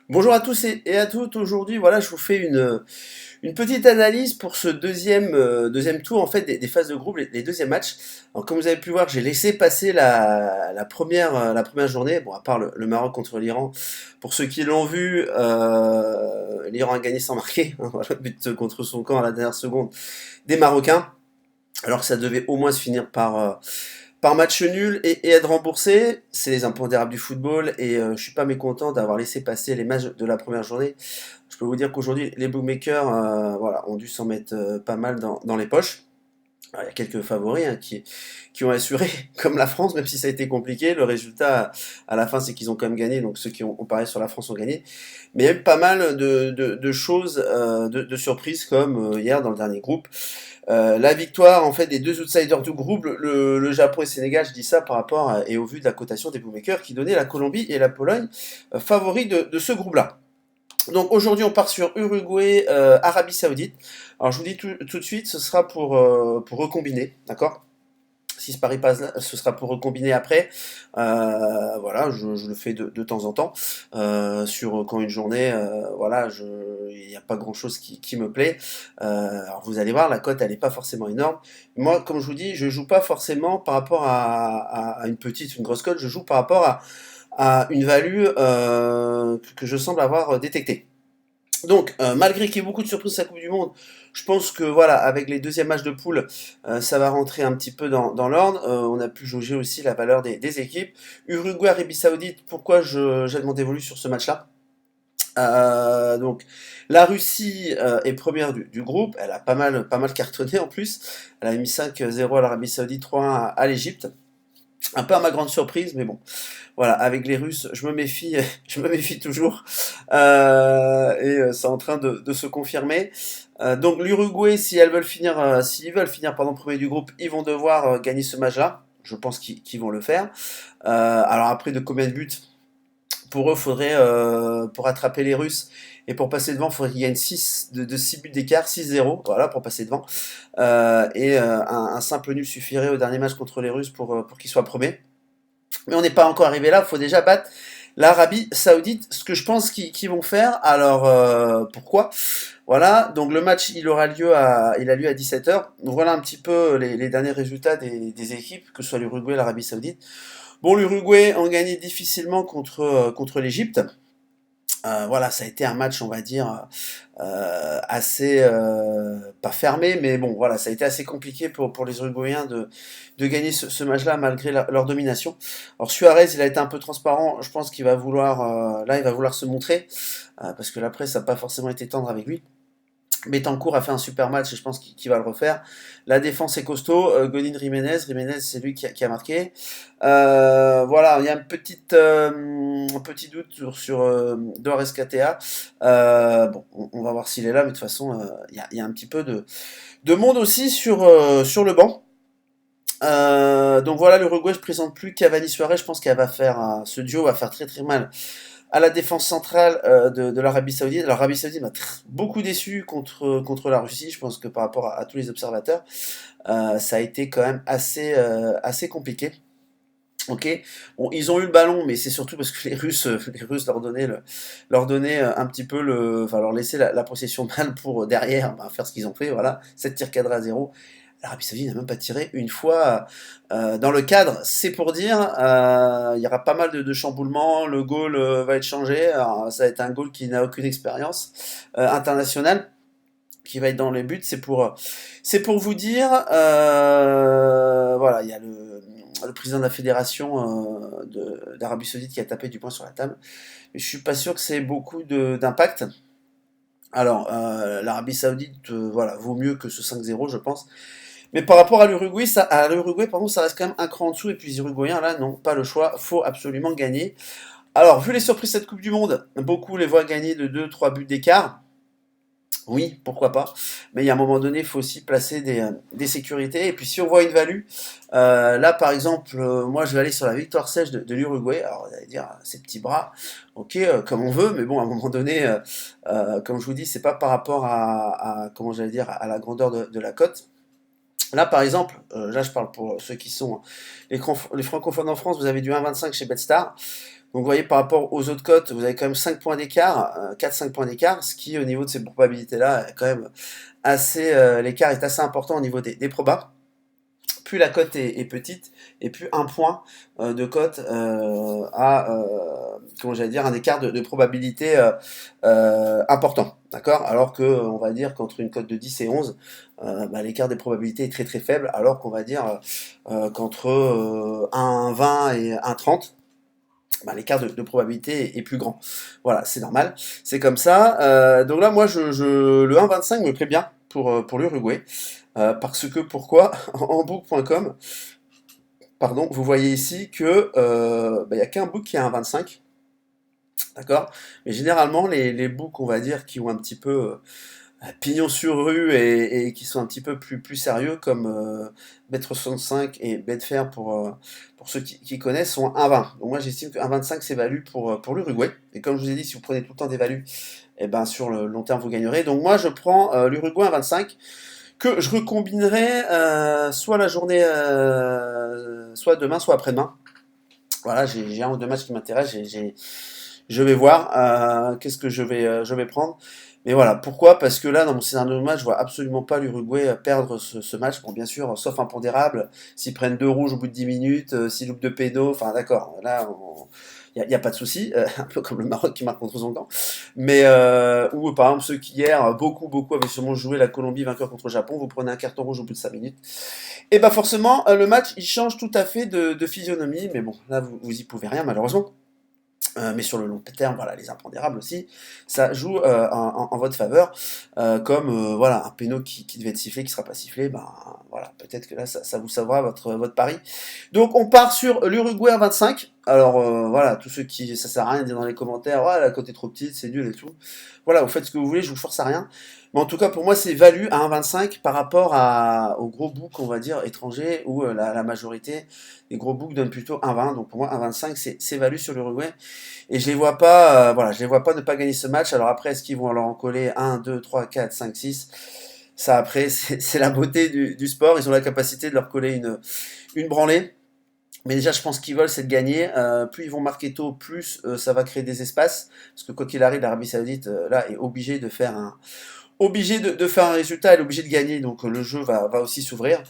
Bonjour à tous et à toutes. Aujourd'hui, voilà, je vous fais une petite analyse pour ce deuxième tour en fait des phases de groupe, les deuxièmes matchs. Alors, comme vous avez pu voir, j'ai laissé passer la première journée. Bon, à part le Maroc contre l'Iran. Pour ceux qui l'ont vu, l'Iran a gagné sans marquer. Voilà, but contre son camp à la dernière seconde des Marocains. Alors que ça devait au moins se finir par match nul et être remboursé. C'est les impondérables du football et je suis pas mécontent d'avoir laissé passer les matchs de la première journée. Je peux vous dire qu'aujourd'hui, les bookmakers voilà, ont dû s'en mettre pas mal dans les poches. Alors, il y a quelques favoris qui ont assuré, comme la France, même si ça a été compliqué. Le résultat, à la fin, c'est qu'ils ont quand même gagné. Donc ceux qui ont parié sur la France ont gagné. Mais il y a eu pas mal de choses, de surprises, comme hier dans le dernier groupe. La victoire en fait des deux outsiders du groupe, le Japon et le Sénégal, je dis ça par rapport et au vu de la cotation des bookmakers qui donnait la Colombie et la Pologne favoris de ce groupe-là. Donc aujourd'hui on part sur Uruguay, Arabie Saoudite. Alors je vous dis tout de suite, ce sera pour recombiner, d'accord? Si ce pari passe, ce sera pour recombiner après. Voilà, je le fais de temps en temps. Sur quand une journée, voilà, il n'y a pas grand-chose qui me plaît. Alors vous allez voir, la cote, elle n'est pas forcément énorme. Moi, comme je vous dis, je joue pas forcément par rapport à une grosse cote. Je joue par rapport à une value que je semble avoir détectée. Donc, malgré qu'il y ait beaucoup de surprises à la Coupe du Monde, je pense que voilà, avec les deuxièmes matchs de poule, ça va rentrer un petit peu dans l'ordre. On a pu jauger aussi la valeur des équipes. Uruguay, Arabie Saoudite, pourquoi j'ai demandé dévolu sur ce match-là? Donc, la Russie est première du groupe. Elle a pas mal cartonné en plus. Elle a mis 5-0 à l'Arabie Saoudite, 3-1 à l'Égypte. Un peu à ma grande surprise, mais bon, voilà, avec les Russes, je me méfie, je me méfie toujours, et c'est en train de se confirmer. Donc l'Uruguay, s'ils veulent finir pardon, premier du groupe, ils vont devoir gagner ce match-là. Je pense qu'ils vont le faire. Alors après, de combien de buts? Pour eux, faudrait, pour attraper les Russes et pour passer devant, il faudrait qu'ils gagnent 6 de 6 buts d'écart, 6-0, voilà, pour passer devant. Un simple nul suffirait au dernier match contre les Russes pour qu'ils soient premiers. Mais on n'est pas encore arrivé là, il faut déjà battre l'Arabie Saoudite, ce que je pense qu'ils vont faire. Alors, pourquoi? Voilà, donc le match, il a lieu à 17h. Donc voilà un petit peu les derniers résultats des équipes, que ce soit l'Uruguay et l'Arabie Saoudite. Bon, l'Uruguay en gagné difficilement contre l'Égypte. Voilà, ça a été un match, on va dire, assez, pas fermé, mais bon, voilà, ça a été assez compliqué pour les Uruguayens de gagner ce match-là malgré leur domination. Alors Suarez, il a été un peu transparent, je pense qu'il va vouloir, là, il va vouloir se montrer, parce que la presse n'a pas forcément été tendre avec lui. Betancourt a fait un super match et je pense qu'il va le refaire. La défense est costaud. Godin Jiménez. Jiménez, c'est lui qui a marqué. Voilà, il y a un petit doute sur Dor Escatea. Bon, on va voir s'il est là, mais de toute façon, il y a un petit peu de monde aussi sur le banc. Donc voilà, l'Uruguay ne présente plus Cavani Suarez. Je pense qu'elle va faire ce duo va faire très très mal à la défense centrale de l'Arabie Saoudite. Alors, l'Arabie Saoudite m'a beaucoup déçu contre la Russie. Je pense que par rapport à tous les observateurs, ça a été quand même assez compliqué. Ok, bon, ils ont eu le ballon, mais c'est surtout parce que les Russes leur donnaient un petit peu enfin leur laisser la possession de balle pour derrière faire ce qu'ils ont fait. Voilà, 7 tirs cadrés à 0. L'Arabie Saoudite n'a même pas tiré une fois dans le cadre. C'est pour dire, il y aura pas mal de chamboulements. Le goal va être changé. Alors, ça va être un goal qui n'a aucune expérience internationale qui va être dans les buts. C'est pour vous dire, voilà, il y a le président de la fédération d'Arabie Saoudite qui a tapé du poing sur la table. Mais je suis pas sûr que c'est beaucoup d'impact. Alors, l'Arabie Saoudite, voilà, vaut mieux que ce 5-0, je pense. Mais par rapport à l'Uruguay, pardon, ça reste quand même un cran en dessous. Et puis les Uruguayens, là, n'ont pas le choix. Faut absolument gagner. Alors, vu les surprises de cette Coupe du Monde, beaucoup les voient gagner de 2-3 buts d'écart. Oui, pourquoi pas. Mais il y a un moment donné, il faut aussi placer des sécurités. Et puis si on voit une value, là par exemple, moi je vais aller sur la victoire sèche de l'Uruguay. Alors vous allez dire, ces petits bras, ok, comme on veut, mais bon, à un moment donné, comme je vous dis, c'est pas par rapport comment j'allais dire, à la grandeur de la cote. Là par exemple, là je parle pour ceux qui sont les francophones en France, vous avez du 1,25 chez Betstar. Donc vous voyez, par rapport aux autres cotes, vous avez quand même 5 points d'écart, 4-5 points d'écart, ce qui au niveau de ces probabilités-là, est quand même assez, l'écart est assez important au niveau des probas. Plus la cote est petite, et plus un point de cote a, comment j'allais dire, un écart de probabilité important, d'accord? Alors que, on va dire qu'entre une cote de 10 et 11, bah, l'écart des probabilités est très très faible, alors qu'on va dire qu'entre 1,20 et 1,30, bah, l'écart de probabilité est plus grand. Voilà, c'est normal, c'est comme ça. Donc là, moi, le 1,25 me plaît bien pour l'Uruguay. Parce que pourquoi? En book.com, pardon, vous voyez ici que bah, il n'y a qu'un book qui a un 25, d'accord? Mais généralement, les books, on va dire, qui ont un petit peu pignon sur rue et qui sont un petit peu plus sérieux, comme Bet365 et Betfair pour ceux qui connaissent, sont 1,20. Donc moi, j'estime que 1,25 c'est value pour l'Uruguay. Et comme je vous ai dit, si vous prenez tout le temps des values, et ben sur le long terme, vous gagnerez. Donc moi, je prends l'Uruguay à 25 que je recombinerai soit la journée, soit demain, soit après-demain. Voilà, j'ai un ou deux matchs qui m'intéressent. Je vais voir qu'est-ce que je vais prendre. Mais voilà, pourquoi? Parce que là, dans mon scénario de match, je vois absolument pas l'Uruguay perdre ce match. Bon, bien sûr, sauf impondérable, s'ils prennent deux rouges au bout de 10 minutes, s'ils loupent deux pénaux, enfin d'accord, là, il y a pas de souci, un peu comme le Maroc qui marque contre son camp. Mais, ou par exemple, ceux qui hier, beaucoup avaient sûrement joué la Colombie vainqueur contre le Japon, vous prenez un carton rouge au bout de 5 minutes. Et bah forcément, le match, il change tout à fait de physionomie, mais bon, là, vous y pouvez rien, malheureusement. Mais sur le long terme, voilà, les impondérables aussi, ça joue en votre faveur. Comme voilà, un péno qui devait être sifflé, qui sera pas sifflé, ben voilà, peut-être que là, ça vous sauvera votre pari. Donc on part sur l'Uruguay à 25. Alors voilà, tous ceux qui, ça sert à rien de dire dans les commentaires, ouais, la cote est trop petite, c'est nul et tout. Voilà, vous faites ce que vous voulez, je vous force à rien. Mais en tout cas, pour moi, c'est value à 1,25 par rapport aux gros books, on va dire, étrangers, où la majorité des gros books donnent plutôt 1,20. Donc pour moi, 1,25, c'est value sur l'Uruguay. Et je les vois pas, voilà, je les vois pas ne pas gagner ce match. Alors après, est-ce qu'ils vont leur en coller 1, 2, 3, 4, 5, 6? Ça après, c'est la beauté du sport. Ils ont la capacité de leur coller une branlée. Mais déjà, je pense qu'ils veulent, c'est de gagner. Plus ils vont marquer tôt, plus ça va créer des espaces. Parce que quoi qu'il arrive, l'Arabie Saoudite, là, est obligée de faire de faire un résultat, elle est obligée de gagner, donc le jeu va aussi s'ouvrir,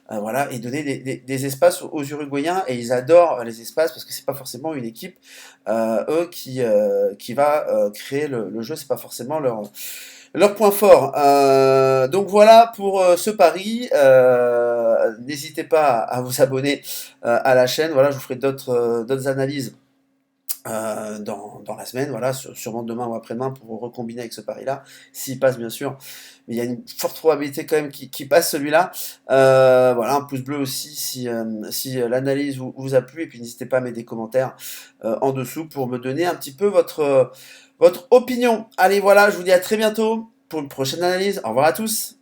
voilà, et donner des espaces aux Uruguayens, et ils adorent les espaces parce que c'est pas forcément une équipe, eux, qui va créer le jeu, c'est pas forcément leur point fort. Donc voilà pour ce pari. N'hésitez pas à vous abonner à la chaîne. Voilà, je vous ferai d'autres analyses dans la semaine, voilà, sûrement demain ou après-demain pour recombiner avec ce pari-là, s'il passe bien sûr, mais il y a une forte probabilité quand même qu'il passe celui-là. Voilà, un pouce bleu aussi si l'analyse vous a plu, et puis n'hésitez pas à mettre des commentaires en dessous pour me donner un petit peu votre opinion. Allez, voilà, je vous dis à très bientôt pour une prochaine analyse. Au revoir à tous.